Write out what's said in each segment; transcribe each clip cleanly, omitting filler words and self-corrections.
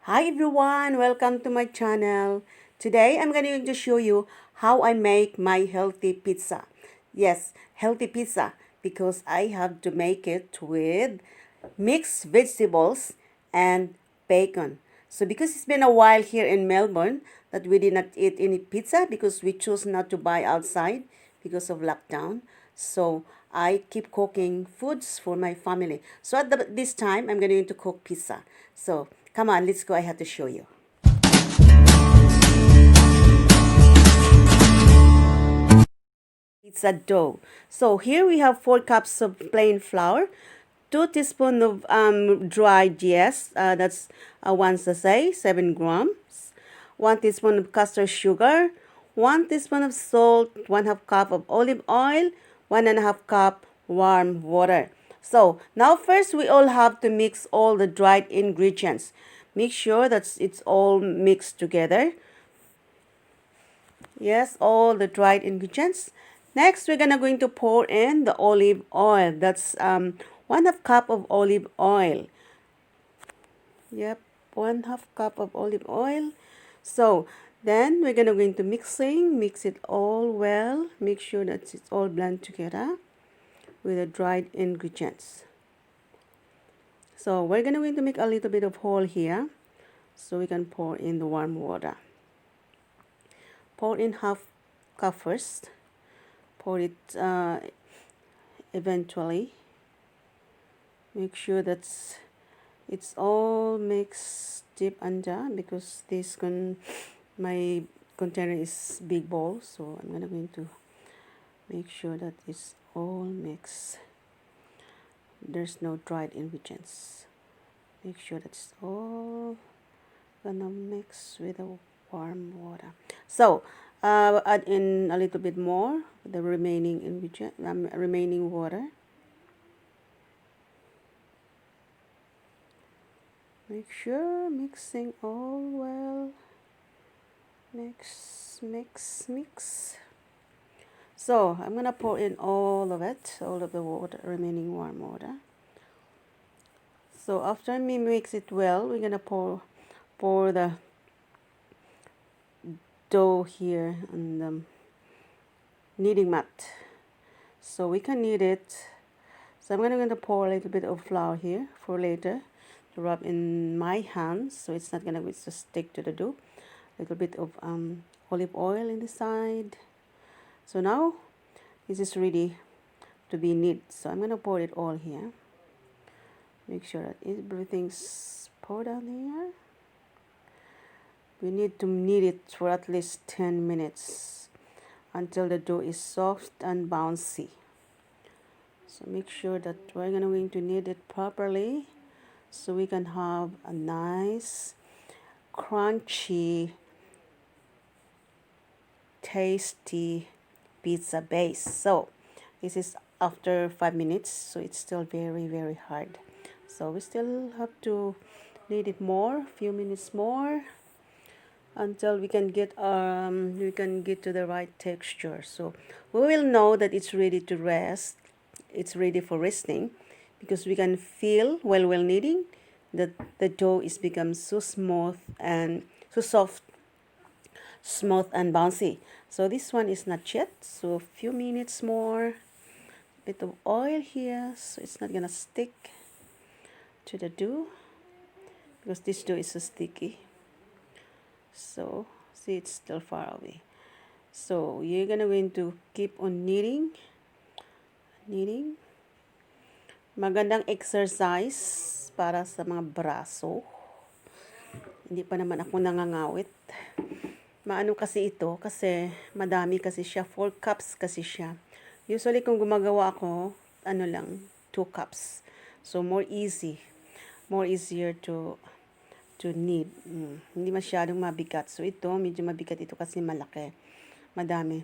Hi everyone, welcome to my channel. Today I'm going to show you how I make my healthy pizza. Yes, healthy pizza because I have to make it with mixed vegetables and bacon. So because it's been a while here in Melbourne that we did not eat any pizza because we chose not to buy outside because of lockdown. So I keep cooking foods for my family. So at this time, I'm going to cook pizza. So come on, let's go. I have to show you. Pizza dough. So here we have 4 cups of plain flour, 2 teaspoons of dried yes, that's 1 sachet, 7 grams, 1 teaspoon of custard sugar, 1 teaspoon of salt, 1/2 cup of olive oil, 1.5 cup warm water. So now first we all have to mix all the dried ingredients. Make sure that it's all mixed together. Yes, all the dried ingredients. Next, we're going to pour in the olive oil. That's 1/2 cup of olive oil. Yep, 1/2 cup of olive oil. So then we're going to mix it all well. Make sure that it's all blend together with the dried ingredients. So we're going to make a little bit of hole here so we can pour in the warm water. Pour in 1/2 cup first. Pour it eventually. Make sure that it's all mixed deep under because my container is big bowl, so I'm going to make sure that it's all mixed. There's no dried ingredients. Make sure that it's all gonna mix with the warm water. So add in a little bit more the remaining ingredient, remaining water. Make sure mixing all well. Mix, mix, mix. So I'm gonna pour in all of it, all of the water, remaining warm water. So after we mix it well, we're gonna pour the dough here on the kneading mat. So we can knead it. So I'm going to pour a little bit of flour here for later to rub in my hands, so it's not going to just stick to the dough. A little bit of olive oil in the side. So now this is ready to be kneaded. So I'm going to pour it all here. Make sure that everything's poured down here. We need to knead it for at least 10 minutes until the dough is soft and bouncy. So make sure that we're going to knead it properly so we can have a nice, crunchy, tasty pizza base. So this is after 5 minutes, so it's still very, very hard. So we still have to knead it more, few minutes more, until we can get to the right texture. So we will know that it's ready to rest. It's ready for resting because we can feel while we're kneading that the dough is become so smooth and so soft, smooth and bouncy. So this one is not yet, so a few minutes more. Bit of oil here so it's not gonna stick to the dough because this dough is so sticky. So see, it's still far away. So you're going to keep on kneading. Magandang exercise para sa mga braso. Hindi pa naman ako nangangawit. Maano kasi ito kasi madami kasi siya, 4 cups kasi siya. Usually kung gumagawa ako, 2 cups. So more easier to knead. Hindi masyadong mabigat. So ito, medyo mabigat ito kasi malaki. Madami.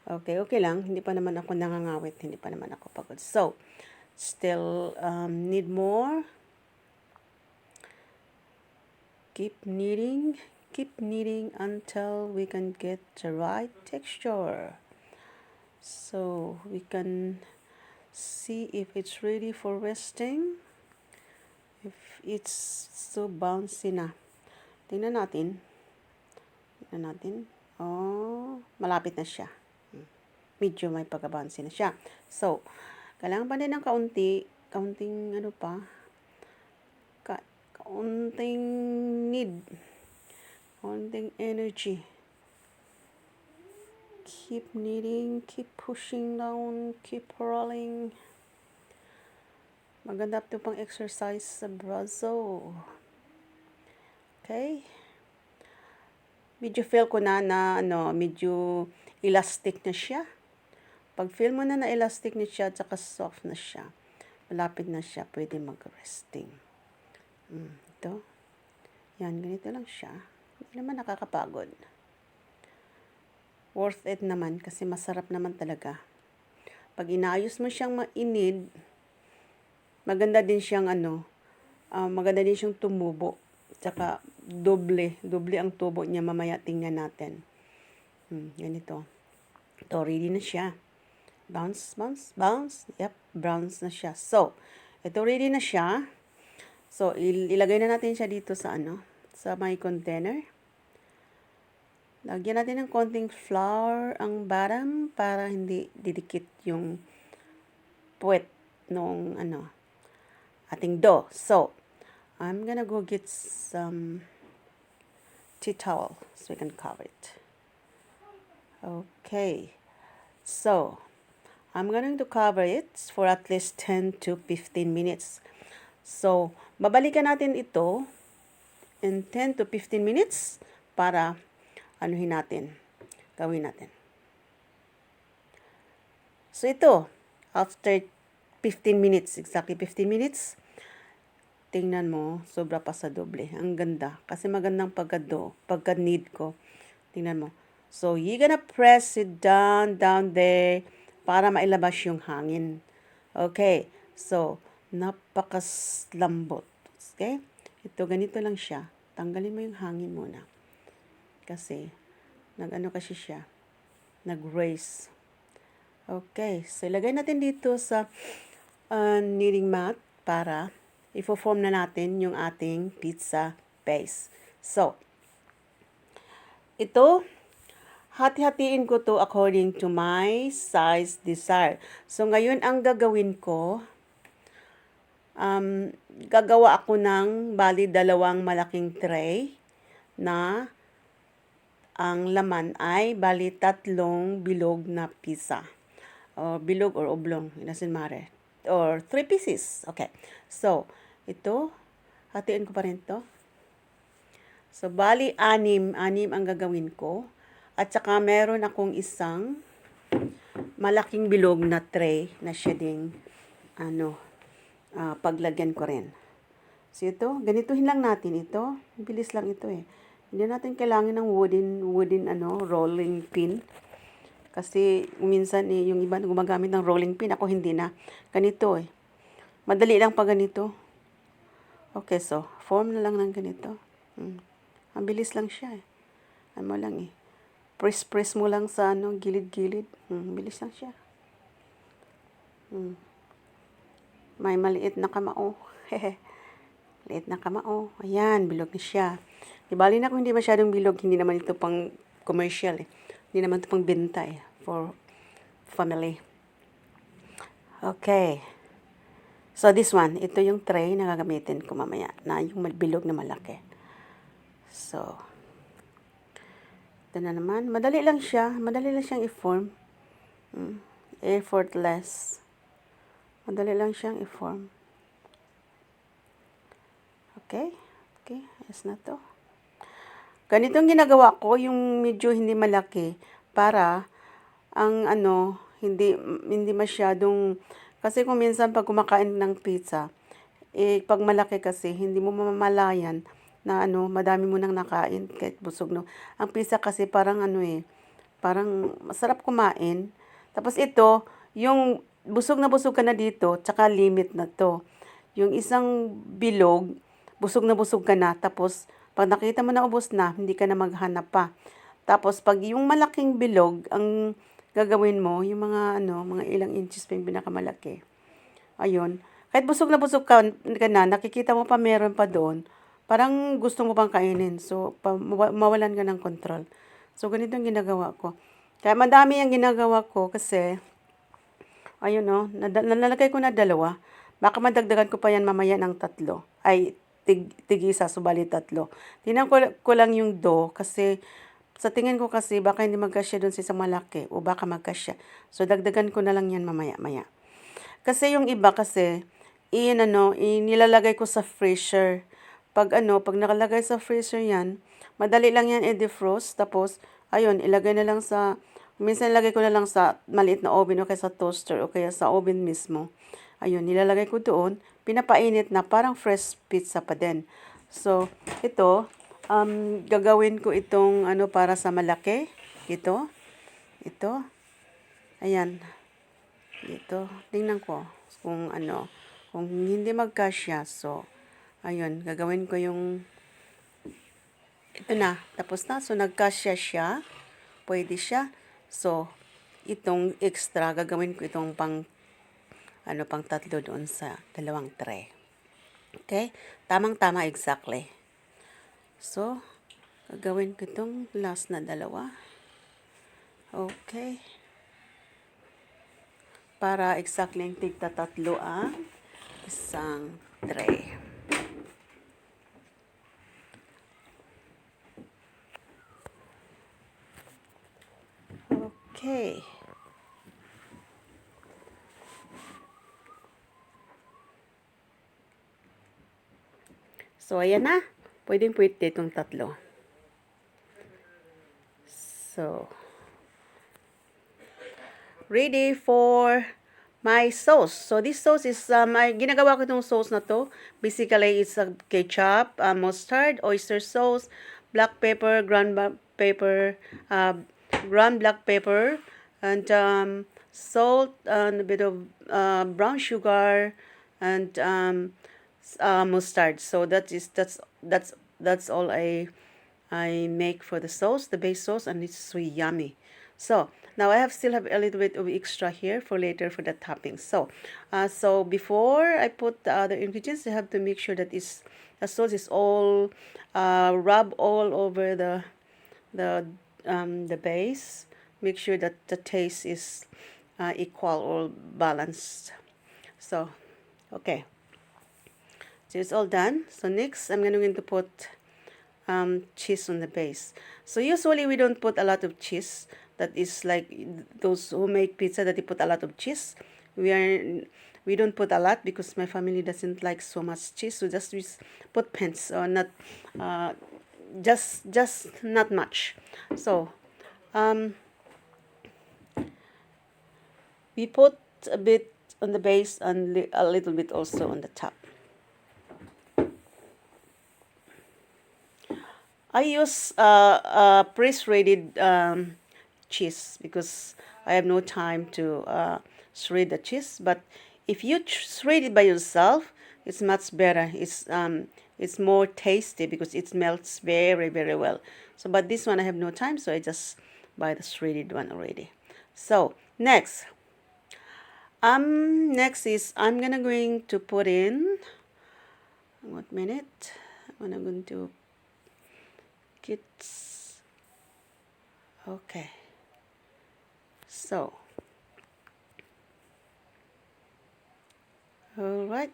Okay lang. Hindi pa naman ako nangangawit. Hindi pa naman ako pagod. So, still need more. Keep kneading until we can get the right texture. So, we can see if it's ready for resting. If it's so bouncy na. Tingnan natin. Oh, malapit na siya. Medyo may pag-bouncy na siya. So, kailangan pa din ng kaunting ano pa, kaunting need, kaunting energy. Keep kneading, keep pushing down, keep rolling. Maganda ito pang exercise sa brazo. Okay? Medyo feel ko na medyo elastic na siya. Pag feel mo na elastic na siya, at saka soft na siya, malapit na siya, pwede mag-resting. Ito. Yan, ganito lang siya. Hindi naman nakakapagod. Worth it naman kasi masarap naman talaga. Pag inaayos mo siyang mainid, maganda din siyang maganda din siyang tumubo. Tsaka doble ang tubo niya, mamaya tingnan natin. Ganito. Ito, ready na siya. Bounce. Yep, bounce na siya. So, ito ready na siya. So, ilagay na natin siya dito sa sa may container. Lagyan natin ng konting flour ang bottom para hindi didikit yung puwet nung ating dough. So, I'm gonna go get some tea towel so we can cover it. Okay. So, I'm going to cover it for at least 10 to 15 minutes. So, babalikan natin ito in 10 to 15 minutes para gawin natin. So, ito, after 15 minutes, exactly 15 minutes, tingnan mo, sobra pa sa doble. Ang ganda. Kasi magandang pagka-knead ko. Tingnan mo. So, you're gonna press it down there, para mailabas yung hangin. Okay. So, napakaslambot. Okay? Ito, ganito lang siya. Tanggalin mo yung hangin muna. Kasi, kasi siya. Nag-raise. Okay. So, ilagay natin dito sa kneading mat para i-form na natin yung ating pizza base. So, ito, hati-hatiin ko to according to my size desire. So, ngayon ang gagawin ko, gagawa ako ng bali 2 malaking tray na ang laman ay bali 3 bilog na pizza. Or bilog or oblong, it doesn't matter. Or 3 pieces. Okay. So, ito, hatiin ko pa rin to. So, bali 6 ang gagawin ko. At saka meron akong isang malaking bilog na tray na siya ding paglagyan ko rin. So, ito, ganituhin lang natin ito. Bilis lang ito eh. Hindi natin kailangan ng wooden rolling pin. Kasi minsan yung iba gumagamit ng rolling pin, ako hindi na. Ganito eh. Madali lang pa ganito. Okay, so form na lang ng ganito. Ang bilis lang siya eh. Ano lang eh. Press mo lang sa gilid-gilid. Bilis lang siya. May maliit na kamao. Liit na kamao. Ayan, bilog na siya. Ibali na kung hindi masyadong bilog, hindi naman ito pang commercial eh. Hindi naman ito pang benta eh. For family. Okay. So, this one, ito yung tray na gagamitin ko mamaya, na yung bilog na malaki. So, ito na naman. Madali lang siyang i-form. Effortless. Madali lang siyang i-form. Okay? Okay, ayos na to. Ganitong ginagawa ko, yung medyo hindi malaki, para ang hindi masyadong. Kasi kung minsan pag kumakain ng pizza, pag malaki kasi, hindi mo mamamalayan na madami mo nang nakain kahit busog no. Ang pizza kasi parang parang masarap kumain. Tapos ito, yung busog ka na dito, tsaka limit na to. Yung isang bilog, busog ka na, tapos pag nakita mo na ubos na, hindi ka na maghanap pa. Tapos pag yung malaking bilog, ang gagawin mo, yung mga ilang inches pa yung pinakamalaki. Ayun. Kahit busog ka na, nakikita mo pa meron pa doon, parang gusto mo pang kainin. So, mawalan ka ng control. So, ganito ang ginagawa ko. Kaya madami ang ginagawa ko kasi, ayun no, nalagay ko na 2. Baka madagdagan ko pa yan mamaya ng 3. Ay, tig-isa, subali 3. Tingnan ko lang yung dough kasi sa tingin ko kasi baka hindi magkasya doon sa isang malaki o baka magkasya. So, dagdagan ko na lang yan mamaya-maya. Kasi yung iba kasi, nilalagay ko sa freezer. Pag nakalagay sa freezer yan, madali lang yan i-defrost. Tapos, ayun, minsan ilagay ko na lang sa maliit na oven o kaya sa toaster o kaya sa oven mismo. Ayun, nilalagay ko doon, pinapainit na parang fresh pizza pa din. So, ito, gagawin ko itong para sa malaki. Ito. Ayan. Ito. Tingnan ko kung hindi magkasya. So, ayun, gagawin ko yung ito na. Tapos na. So, nagkasya siya. Pwede siya. So, itong extra, gagawin ko itong pang 3 doon sa 2 tray. Okay? Tamang-tama exactly. So, gagawin ko itong last na 2. Okay. Para exactly yung tig-3 ang isang tray. Okay. So, ayan na. Pwede itong 3. So, ready for my sauce. So, this sauce is, ginagawa ko itong sauce na to. Basically, it's a ketchup, mustard, oyster sauce, black pepper, ground black pepper, and salt, and a bit of brown sugar, and mustard. So that's all I make for the sauce, the base sauce, and it's so yummy. So now I still have a little bit of extra here for later for the toppings. So before I put the other ingredients, I have to make sure that the sauce is all rub all over the base. Make sure that the taste is equal or balanced. So okay. So it's all done. So next, I'm going to put cheese on the base. So usually we don't put a lot of cheese. That is like those who make pizza that they put a lot of cheese. We don't put a lot because my family doesn't like so much cheese. So just we put pence or not, just not much. So we put a bit on the base and a little bit also on the top. I use press-shredded cheese because I have no time to shred the cheese. But if you shred it by yourself, it's much better. It's more tasty because it melts very, very well. So, but this one I have no time, so I just buy the shredded one already. So next is I'm going to put in. One minute. I'm going to. Okay. So, all right.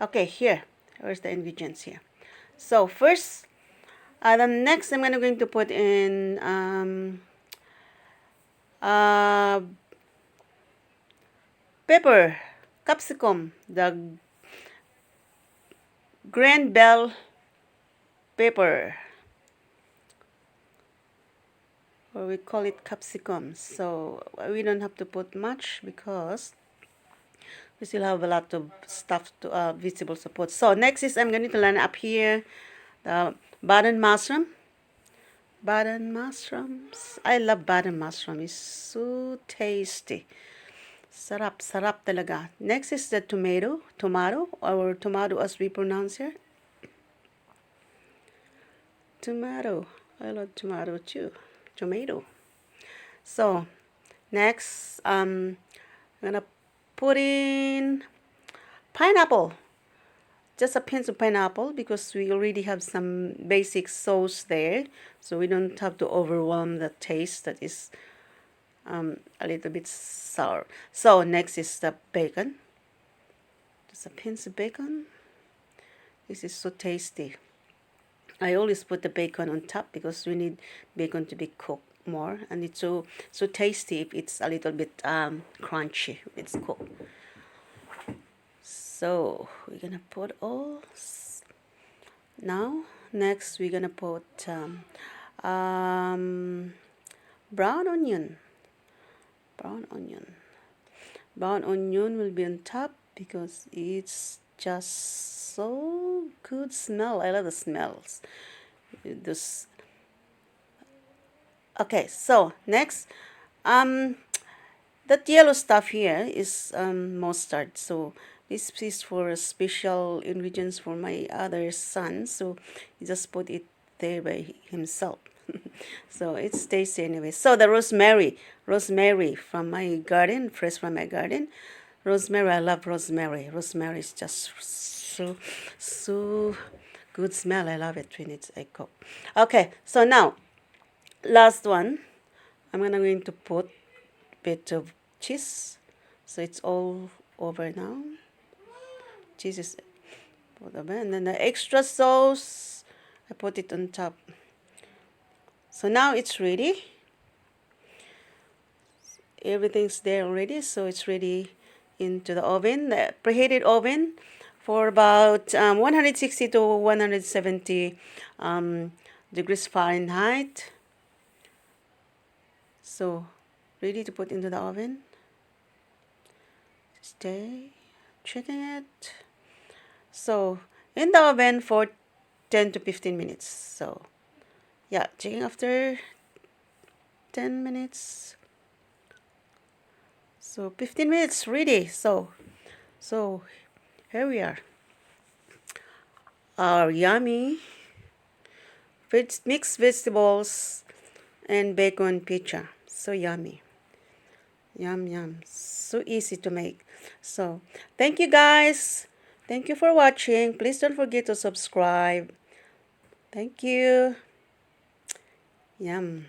Okay, here's the ingredients here. So first, the next I'm going to put in pepper, capsicum, the grand bell pepper, or we call it capsicum. So we don't have to put much because we still have a lot of stuff to vegetables to put. So next is I'm going to line up here the button mushroom. Button mushrooms. I love button mushroom. It's so tasty. Sarap talaga. Next is the tomato, or tomato as we pronounce here. Tomato. I love tomato too. Tomato. So next, I'm gonna put in pineapple. just a pinch of pineapple because we already have some basic sauce there, so we don't have to overwhelm the taste that is a little bit sour. So next is the bacon. Just a pinch of bacon. This is so tasty. I always put the bacon on top because we need bacon to be cooked more, and it's so tasty if it's a little bit crunchy. It's cooked. So we're gonna put all now. Next we're gonna put brown onion. Brown onion. Brown onion will be on top because it's just so good smell. I love the smells. This. Okay, so next, that yellow stuff here is mustard. So this is for special ingredients for my other son. So he just put it there by himself. So it's tasty anyway. So the rosemary from my garden, fresh from my garden. Rosemary, I love rosemary. Rosemary is just so good smell. I love it when it's I cook. Okay, so now last one, I'm going to put a bit of cheese. So it's all over now. Cheese is put over, and then the extra sauce, I put it on top. So now it's ready. Everything's there already, so it's ready into the oven, the preheated oven, for about 160 to 170 degrees Fahrenheit. So ready to put into the oven. Stay checking it. So in the oven for 10 to 15 minutes. So yeah, checking after 10 minutes. So 15 minutes ready. So here we are. Our yummy mixed vegetables and bacon pizza. So yummy. Yum yum. So easy to make. So thank you guys. Thank you for watching. Please don't forget to subscribe. Thank you. Yum.